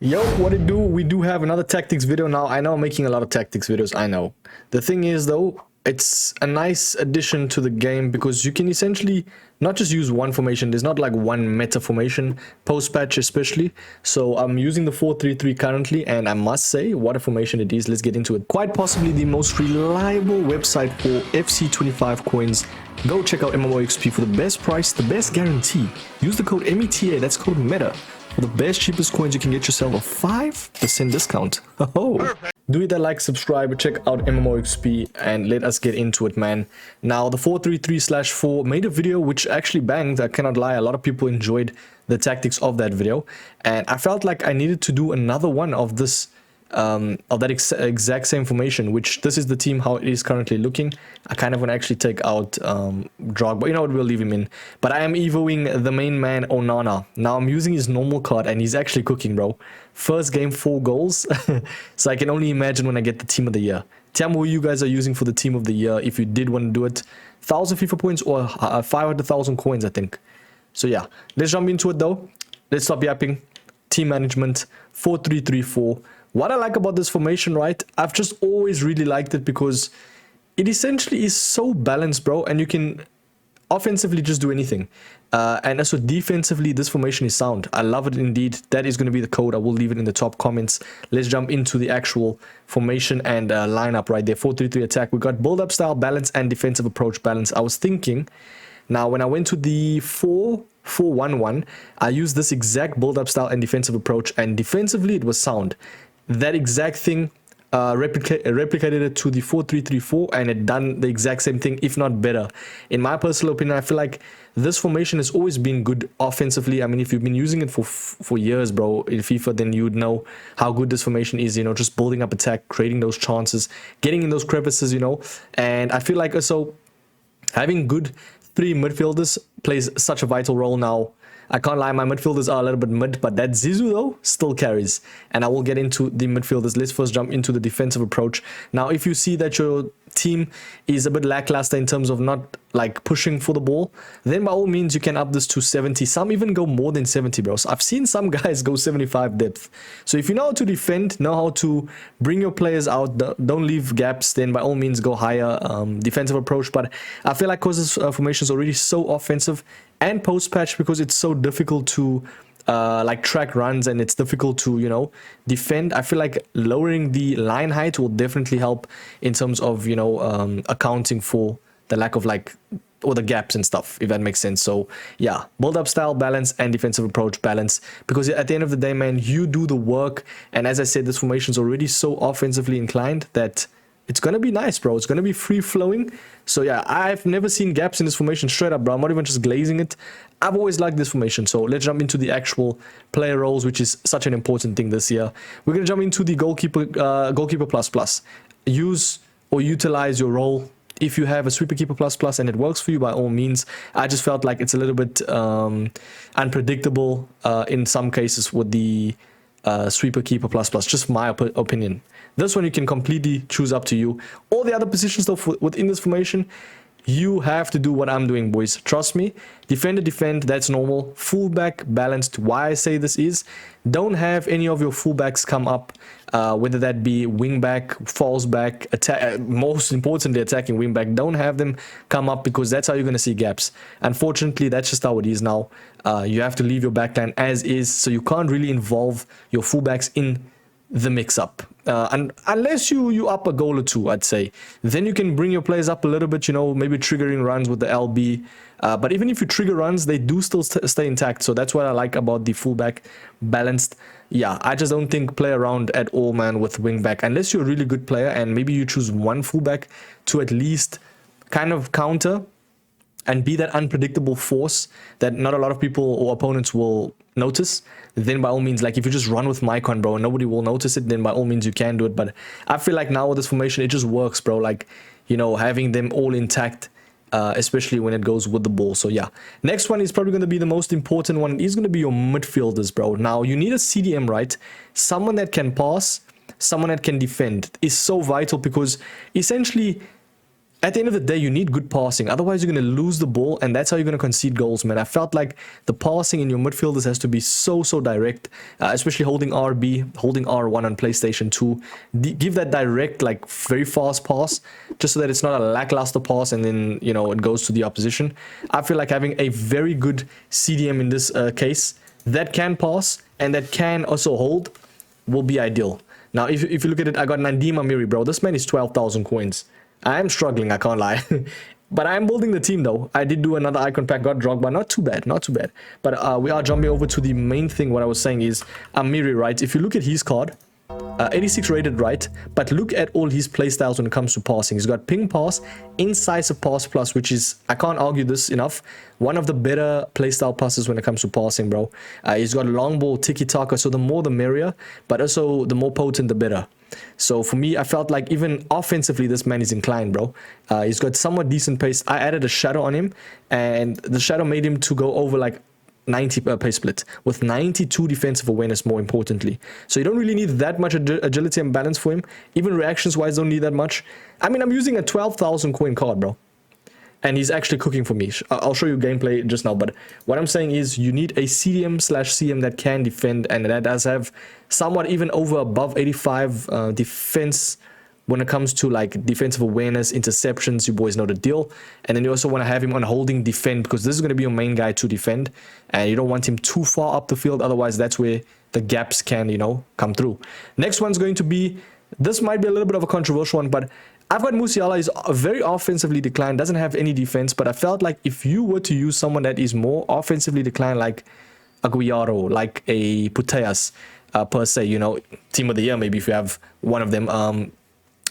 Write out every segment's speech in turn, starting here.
Yo, what it do? We do have another tactics video now. I know I'm making a lot of tactics videos, I know. The thing is though, it's a nice addition to the game because you can essentially not just use one formation. There's not like one meta formation, post-patch especially. So I'm using the 4-3-3 currently, and I must say, what a formation it is. Let's get into it. Quite possibly the most reliable website for FC25 coins. Go check out MMOXP for the best price, the best guarantee. Use the code META, that's code META. For the best, cheapest coins, you can get yourself a 5% discount. Oh, do hit that like, subscribe, check out MMOXP, and let us get into it, man. Now, the 433/4 made a video which actually banged. I cannot lie, a lot of people enjoyed the tactics of that video, and I felt like I needed to do another one of this. Of that exact same formation, which this is the team how it is currently looking. I kind of want to actually take out Drog, but you know what, we'll leave him in. But I am evoing the main man Onana. Now I'm using his normal card and he's actually cooking, bro. First game 4 goals. So I can only imagine when I get the team of the year. Tell me who you guys are using for the team of the year if you did want to do it. 1,000 FIFA points or 500,000 coins, I think. So yeah, let's jump into it though. Let's stop yapping. Team management 4-3-3-4. What I like about this formation, right? I've just always really liked it because it essentially is so balanced, bro. And you can offensively just do anything. And also defensively, this formation is sound. I love it indeed. That is going to be the code. I will leave it in the top comments. Let's jump into the actual formation and lineup right there. 4-3-3 attack. We got build-up style balance and defensive approach balance. I was thinking, now when I went to the 4-4-1-1, I used this exact build-up style and defensive approach. And defensively, it was sound. That exact thing replicated it to the 4-3-3-4, and it done the exact same thing, if not better. In my personal opinion, I feel like this formation has always been good offensively. I mean, if you've been using it for years, bro, in FIFA, then you'd know how good this formation is, you know, just building up attack, creating those chances, getting in those crevices, you know. And I feel like also having good 3 midfielders plays such a vital role now. I can't lie, my midfielders are a little bit mid, but that Zizou though still carries. And I will get into the midfielders. Let's first jump into the defensive approach. Now, if you see that your team is a bit lackluster in terms of not like pushing for the ball, then by all means you can up this to 70. Some even go more than 70, bro. So I've seen some guys go 75 depth. So if you know how to defend, know how to bring your players out, don't leave gaps, then by all means go higher defensive approach. But I feel like because this formation is already so offensive and post-patch, because it's so difficult to like track runs and it's difficult to, you know, defend, I feel like lowering the line height will definitely help in terms of, you know, accounting for the lack of like, or the gaps and stuff, if that makes sense. So yeah, build up style balance and defensive approach balance, because at the end of the day, man, you do the work. And as I said, this formation is already so offensively inclined that it's going to be nice, bro. It's going to be free flowing. So yeah, I've never seen gaps in this formation, straight up, bro. I'm not even just glazing it. I've always liked this formation. So let's jump into the actual player roles, which is such an important thing this year. We're going to jump into the goalkeeper plus. Use or utilize your role. If you have a sweeper keeper plus and it works for you, by all means. I just felt like it's a little bit unpredictable in some cases with the sweeper keeper plus, just my opinion. This one you can completely choose, up to you. All the other positions though within this formation, you have to do what I'm doing, boys. Trust me. Defend, that's normal. Fullback balanced. Why I say this is, don't have any of your fullbacks come up, whether that be wingback, falls back, attack, most importantly attacking wingback. Don't have them come up, because that's how you're going to see gaps. Unfortunately, that's just how it is now. You have to leave your backline as is, so you can't really involve your fullbacks in the mix-up. And unless you up a goal or two, I'd say, then you can bring your players up a little bit, you know, maybe triggering runs with the LB. But even if you trigger runs, they do still stay intact. So that's what I like about the fullback balanced. Yeah, I just don't think play around at all, man, with wingback, unless you're a really good player and maybe you choose one fullback to at least kind of counter and be that unpredictable force that not a lot of people or opponents will notice. Then by all means, like if you just run with Mycon, bro, and nobody will notice it, then by all means you can do it. But I feel like now with this formation, it just works, bro. Like, you know, having them all intact, especially when it goes with the ball. So yeah, next one is probably going to be the most important one. It is going to be your midfielders, bro. Now you need a CDM, right? Someone that can pass, someone that can defend is so vital, because essentially at the end of the day, you need good passing. Otherwise, you're going to lose the ball, and that's how you're going to concede goals, man. I felt like the passing in your midfielders has to be so direct, especially holding RB, holding R1 on PlayStation 2. Give that direct, like, very fast pass, just so that it's not a lackluster pass, and then, you know, it goes to the opposition. I feel like having a very good CDM in this case that can pass and that can also hold will be ideal. Now, if you look at it, I got Nadim Amiri, bro. This man is 12,000 coins. I am struggling, I can't lie. But I am building the team, though. I did do another icon pack, got Drogba. Not too bad, not too bad. But we are jumping over to the main thing. What I was saying is, Amiri, right? If you look at his card, 86 rated, right? But look at all his playstyles when it comes to passing. He's got ping pass, incisive pass plus, which is, I can't argue this enough, one of the better playstyle passes when it comes to passing, bro. He's got long ball, tiki-taka, so the more the merrier, but also the more potent the better. So for me, I felt like even offensively, this man is inclined, bro. He's got somewhat decent pace. I added a shadow on him, and the shadow made him to go over like 90 pace split with 92 defensive awareness, more importantly. So you don't really need that much agility and balance for him. Even reactions wise, don't need that much. I mean, I'm using a 12,000 coin card, bro, and he's actually cooking for me. I'll show you gameplay just now, but what I'm saying is you need a CDM/CM that can defend, and that does have somewhat even over above 85 defense when it comes to like defensive awareness, interceptions. You boys know the deal. And then you also want to have him on holding defend, because this is going to be your main guy to defend, and you don't want him too far up the field, otherwise that's where the gaps can, you know, come through. Next one's going to be, this might be a little bit of a controversial one, but I've got Musiala. Is very offensively declined, doesn't have any defense, but I felt like if you were to use someone that is more offensively declined, like Aguero, like a Putellas, per se, you know, team of the year maybe, if you have one of them,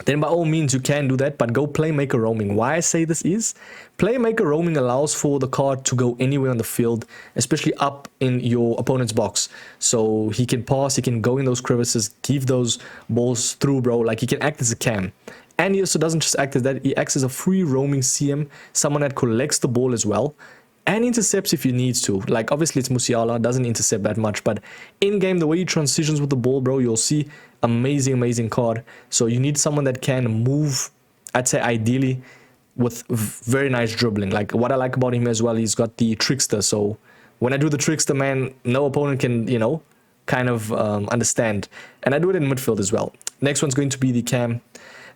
then by all means you can do that, but go playmaker roaming. Why I say this is, playmaker roaming allows for the card to go anywhere on the field, especially up in your opponent's box. So he can pass, he can go in those crevices, give those balls through, bro. Like, he can act as a cam. And he also doesn't just act as that, he acts as a free roaming CM, someone that collects the ball as well, and intercepts if he needs to. Like, obviously it's Musiala, doesn't intercept that much, but in game, the way he transitions with the ball, bro, you'll see amazing card. So you need someone that can move, I'd say ideally with very nice dribbling. Like, what I like about him as well, he's got the trickster. So when I do the trickster, man, no opponent can, you know, kind of understand. And I do it in midfield as well. Next one's going to be the cam.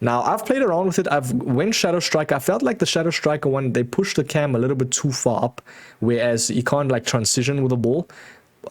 Now, I've played around with it. I've went Shadow Striker. I felt like the Shadow Striker one, they pushed the cam a little bit too far up, whereas you can't like transition with the ball.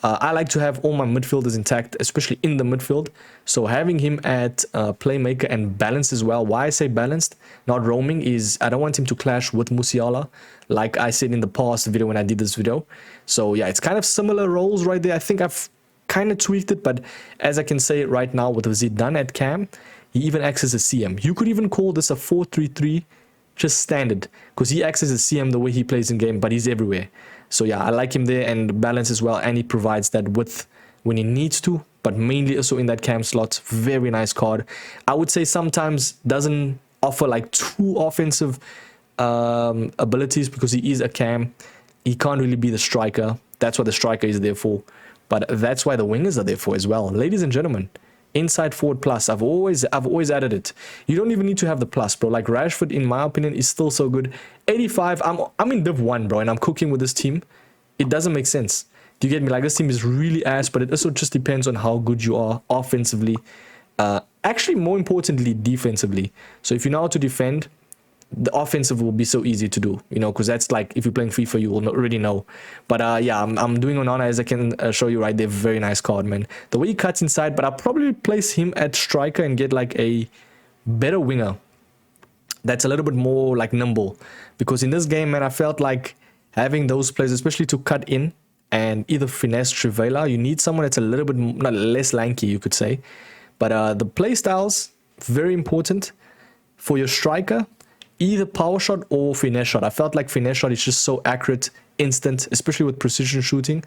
I like to have all my midfielders intact, especially in the midfield. So having him at playmaker and balanced as well. Why I say balanced, not roaming, is I don't want him to clash with Musiala, like I said in the past video when I did this video. So yeah, it's kind of similar roles right there. I think I've kind of tweaked it, but as I can say it right now with Zidane at cam, he even acts as a CM. You could even call this a 4-3-3, just standard, because he acts as a CM the way he plays in game, but he's everywhere. So yeah, I like him there, and balance as well, and he provides that width when he needs to, but mainly also in that cam slot. Very nice card. I would say sometimes doesn't offer like too offensive abilities, because he is a cam. He can't really be the striker. That's what the striker is there for, but that's why the wingers are there for as well. Ladies and gentlemen, inside forward plus, I've always added it. You don't even need to have the plus, bro. Like Rashford, in my opinion, is still so good. 85, I'm in Div 1, bro, and I'm cooking with this team. It doesn't make sense. Do you get me? Like, this team is really ass, but it also just depends on how good you are offensively. Actually, more importantly, defensively. So if you know how to defend, the offensive will be so easy to do, you know, because that's like, if you're playing FIFA, you will already know. But yeah, I'm doing Onana, as I can show you right there. Very nice card, man. The way he cuts inside, but I'll probably place him at striker and get like a better winger that's a little bit more like nimble, because in this game, man, I felt like having those players, especially to cut in and either finesse Trivela, you need someone that's a little bit not less lanky, you could say. But the play styles, very important for your striker. Either power shot or finesse shot. I felt like finesse shot is just so accurate, instant, especially with precision shooting.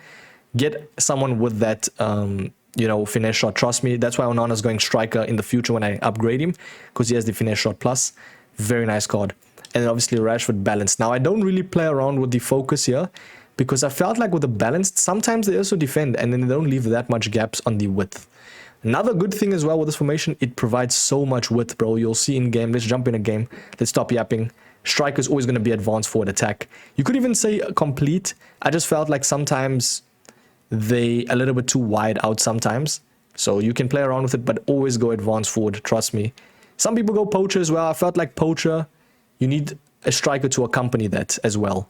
Get someone with that, you know, finesse shot. Trust me, that's why Onana's going striker in the future when I upgrade him, because he has the finesse shot plus. Very nice card. And then obviously Rashford balanced. Now, I don't really play around with the focus here, because I felt like with the balanced, sometimes they also defend and then they don't leave that much gaps on the width. Another good thing as well with this formation, it provides so much width, bro. You'll see in game. Let's jump in a game. Let's stop yapping. Striker's always going to be advanced forward attack. You could even say complete. I just felt like sometimes they a little bit too wide out sometimes. So you can play around with it, but always go advanced forward. Trust me. Some people go poacher as well. I felt like poacher, you need a striker to accompany that as well.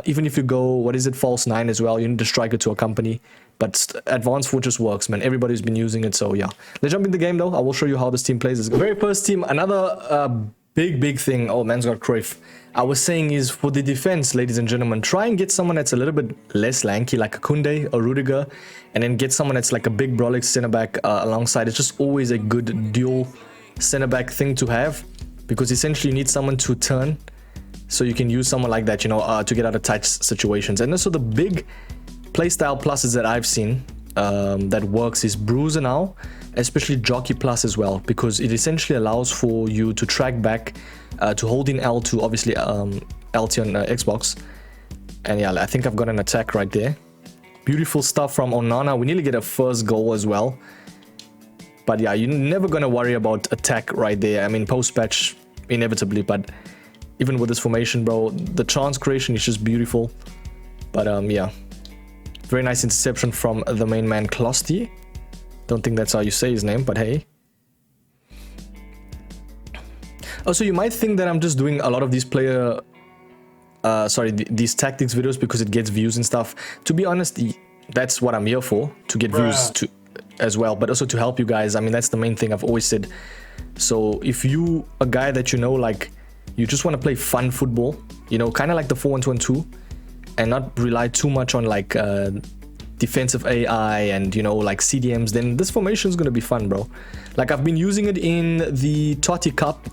Even if you go, what is it, false 9 as well, you need a striker to accompany. But advanced forward just works, man. Everybody's been using it, so yeah. Let's jump in the game, though. I will show you how this team plays. The very first team, another big thing. Oh, man's got Cruyff. I was saying is for the defense, ladies and gentlemen, try and get someone that's a little bit less lanky, like a Koundé or Rudiger, and then get someone that's like a big brolic centre-back alongside. It's just always a good dual centre-back thing to have, because essentially you need someone to turn, so you can use someone like that, you know, to get out of tight situations. And also the big playstyle pluses that I've seen that works is Bruiser now, especially Jockey Plus as well, because it essentially allows for you to track back, to hold in L2, obviously LT on Xbox. And yeah, I think I've got an attack right there. Beautiful stuff from Onana. We nearly get a first goal as well. But yeah, you're never going to worry about attack right there. I mean, post-patch, inevitably, but even with this formation, bro, the chance creation is just beautiful. But yeah, very nice interception from the main man, Klosty. Don't think that's how you say his name, but hey. Also, you might think that I'm just doing a lot of these these tactics videos because it gets views and stuff. To be honest, that's what I'm here for, to get views too, as well, but also to help you guys. I mean, that's the main thing I've always said. So if you, a guy that you know, like, you just want to play fun football, you know, kind of like the 4-1-2-1-2, and not rely too much on like defensive AI and, you know, like CDMs, then this formation is going to be fun, bro. Like, I've been using it in the Totti Cup,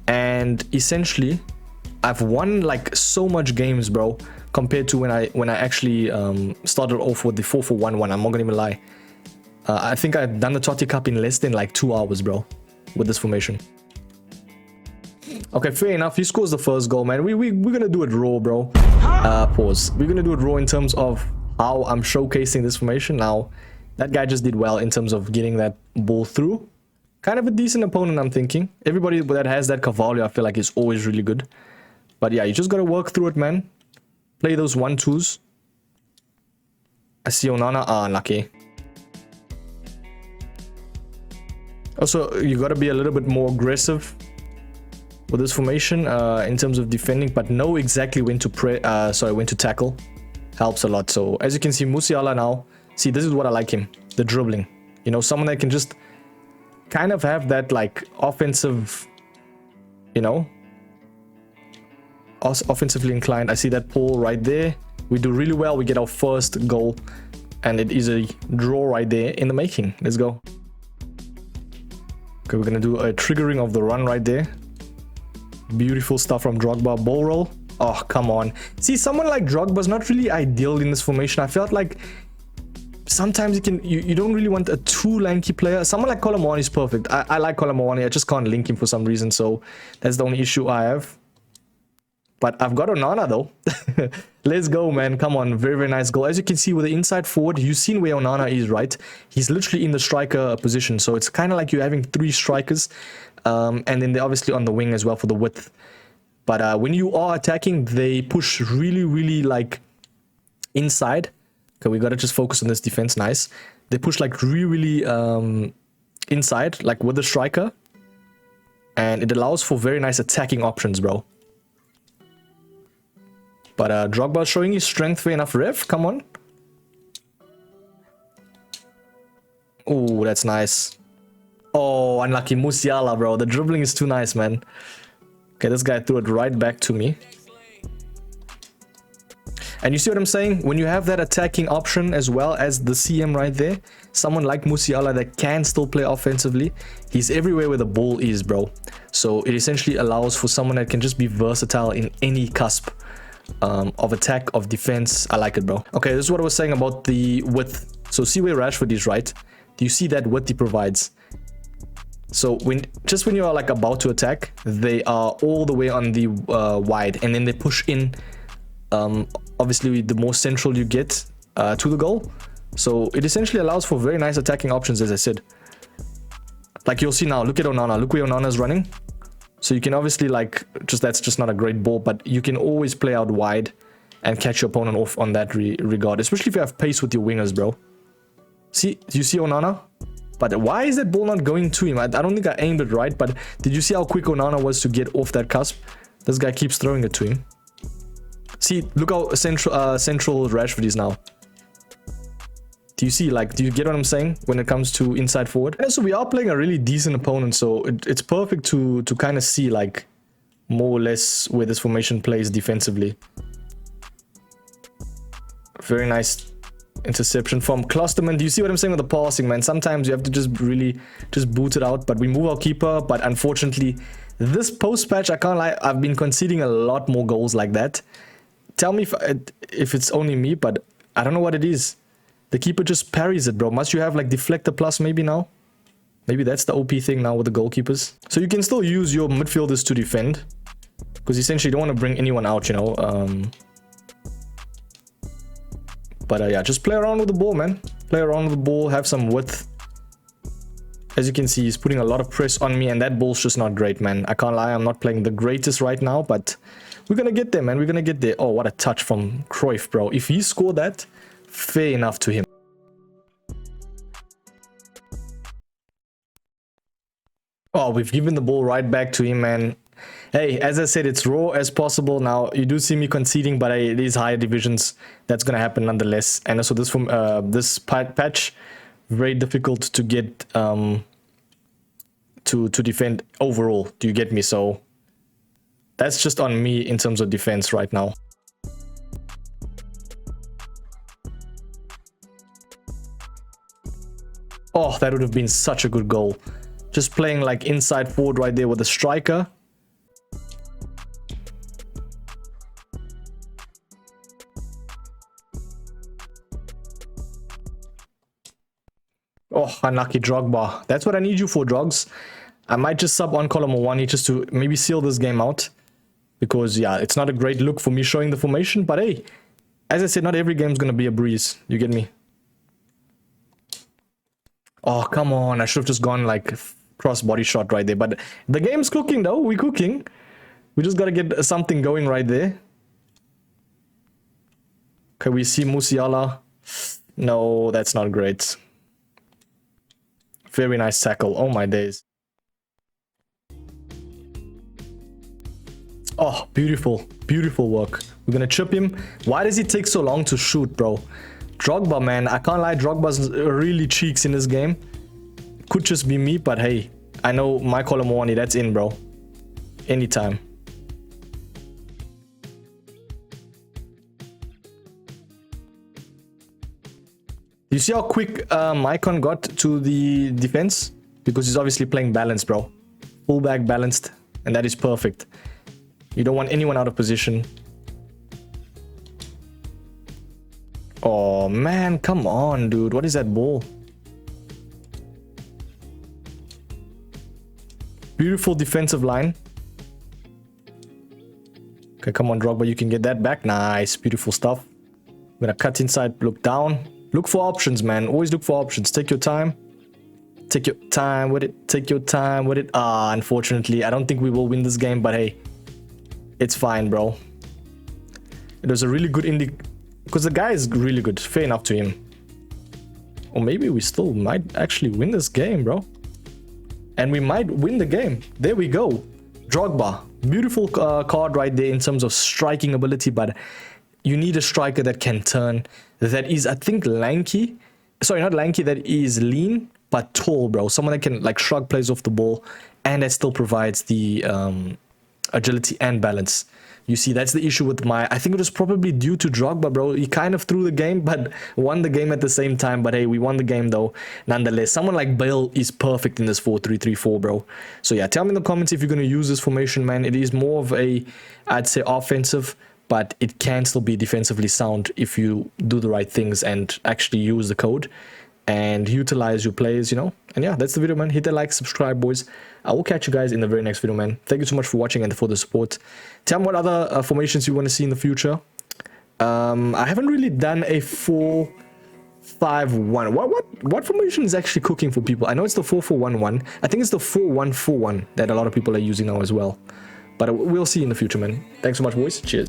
and essentially I've won like so much games, bro, compared to when I actually started off with the 4-4-1-1. I'm not gonna even lie. I think I've done the Totti Cup in less than like 2 hours, bro, with this formation. Okay, fair enough. He scores the first goal, man. We're gonna do it raw, bro. Pause. We're gonna do it raw in terms of how I'm showcasing this formation. Now, that guy just did well in terms of getting that ball through. Kind of a decent opponent, I'm thinking. Everybody that has that Carvalho, I feel like, is always really good. But yeah, you just gotta work through it, man. Play those 1-2s. I see Onana. Unlucky. Also, you gotta be a little bit more aggressive with this formation in terms of defending, but know exactly when to when to tackle. Helps a lot. So as you can see, Musiala now, see, this is what I like him, the dribbling. You know, someone that can just kind of have that like offensive, you know, offensively inclined. I see that pull right there. We do really well. We get our first goal, and it is a draw right there in the making. Let's go. Okay, we're gonna do a triggering of the run right there. Beautiful stuff from Drogba. Ball roll. Oh, come on. See, someone like Drogba's not really ideal in this formation. I felt like sometimes you don't really want a too lanky player. Someone like Colomwani is perfect. I like Colomwani. I just can't link him for some reason, so that's the only issue I have. But I've got Onana though. Let's go, man. Come on. Very, very nice goal. As you can see with the inside forward, you've seen where Onana is, right? He's literally in the striker position. So it's kind of like you're having 3 strikers. And then they're obviously on the wing as well for the width. But when you are attacking, they push really, really like inside. Okay, we got to just focus on this defense. Nice. They push like really, really inside, like with the striker. And it allows for very nice attacking options, bro. But Drogba showing his strength. Fair enough, ref. Come on. Oh, that's nice. Oh, unlucky Musiala, bro. The dribbling is too nice, man. Okay, this guy threw it right back to me. And you see what I'm saying? When you have that attacking option as well as the CM right there, someone like Musiala that can still play offensively, he's everywhere where the ball is, bro. So it essentially allows for someone that can just be versatile in any cusp of attack, of defense. I like it, bro. Okay, this is what I was saying about the width. So see where Rashford is, right? Do you see that width he provides? So when you are like about to attack, they are all the way on the wide, and then they push in. Obviously, the more central you get to the goal, So it essentially allows for very nice attacking options, as I said. Like you'll see now, look at Onana. Look where Onana's running. So you can obviously like, that's just not a great ball, but you can always play out wide and catch your opponent off on that regard. Especially if you have pace with your wingers, bro. See, you see Onana? But why is that ball not going to him? I don't think I aimed it right, but did you see how quick Onana was to get off that cusp? This guy keeps throwing it to him. See, look how central Rashford is now. Do you see, like, do you get what I'm saying when it comes to inside forward? And so we are playing a really decent opponent, so it's perfect to kind of see, like, more or less where this formation plays defensively. Very nice interception from Klosterman. Do you see what I'm saying with the passing, man? Sometimes you have to just really just boot it out, but we move our keeper. But unfortunately, this post-patch, I can't lie, I've been conceding a lot more goals like that. Tell me if it's only me, but I don't know what it is. The keeper just parries it, bro. Must you have like deflector plus maybe now? Maybe that's the OP thing now with the goalkeepers. So you can still use your midfielders to defend, because essentially you don't want to bring anyone out, you know. But yeah, just play around with the ball, man. Play around with the ball, have some width. As you can see, he's putting a lot of press on me, and that ball's just not great, man. I can't lie, I'm not playing the greatest right now, but we're gonna get there, man. We're gonna get there. Oh, what a touch from Cruyff, bro. If he scored that, fair enough to him. Oh, we've given the ball right back to him, man. Hey, as I said, it's raw as possible. Now, you do see me conceding, but it is higher divisions. That's going to happen nonetheless. And also this patch, very difficult to get to defend overall. Do you get me? So that's just on me in terms of defense right now. Oh, that would have been such a good goal. Just playing like inside forward right there with the striker. Oh, unlucky Drogba. That's what I need you for, Drogs. I might just sub on column 1 just to maybe seal this game out. Because, yeah, it's not a great look for me showing the formation. But, hey, as I said, not every game's going to be a breeze. You get me? Oh, come on. I should have just gone, like, cross-body shot right there. But the game's cooking, though. We're cooking. We just got to get something going right there. Okay, we see Musiala. No, that's not great. Very nice tackle. Oh my days. Oh, beautiful. Beautiful work. We're gonna chip him. Why does it take so long to shoot, bro? Drogba, man. I can't lie. Drogba's really cheeks in this game. Could just be me, but hey. I know my column 1, that's in, bro. Anytime. You see how quick Maicon got to the defense? Because he's obviously playing balanced, bro. Fullback balanced, and that is perfect. You don't want anyone out of position. Oh, man, come on, dude. What is that ball? Beautiful defensive line. Okay, come on, Drogba. You can get that back. Nice. Beautiful stuff. I'm going to cut inside, look down. Look for options, man. Always look for options. Take your time. Take your time with it. Take your time with it. Ah, unfortunately, I don't think we will win this game, but hey, it's fine, bro. It was a really good because the guy is really good. Fair enough to him. Or maybe we still might actually win this game, bro. And we might win the game. There we go. Drogba. Beautiful card right there in terms of striking ability, but you need a striker that can turn, that is, I think, lanky. Sorry, not lanky, that is lean, but tall, bro. Someone that can, like, shrug plays off the ball, and that still provides the agility and balance. You see, that's the issue with I think it was probably due to Drogba, bro. He kind of threw the game, but won the game at the same time. But hey, we won the game, though, nonetheless. Someone like Bale is perfect in this 4-3-3-4, bro. So yeah, tell me in the comments if you're going to use this formation, man. It is more of a, I'd say, offensive, but it can still be defensively sound if you do the right things and actually use the code and utilize your players, you know. And yeah, that's the video, man. Hit that like, subscribe, boys. I will catch you guys in the very next video, man. Thank you so much for watching and for the support. Tell me what other formations you want to see in the future. I haven't really done a 4-3-3 4-5-1. What formation is actually cooking for people? I know it's the 4-4-1-1. I think it's the 4-1-4-1 that a lot of people are using now as well. But we'll see in the future, man. Thanks so much, boys. Cheers.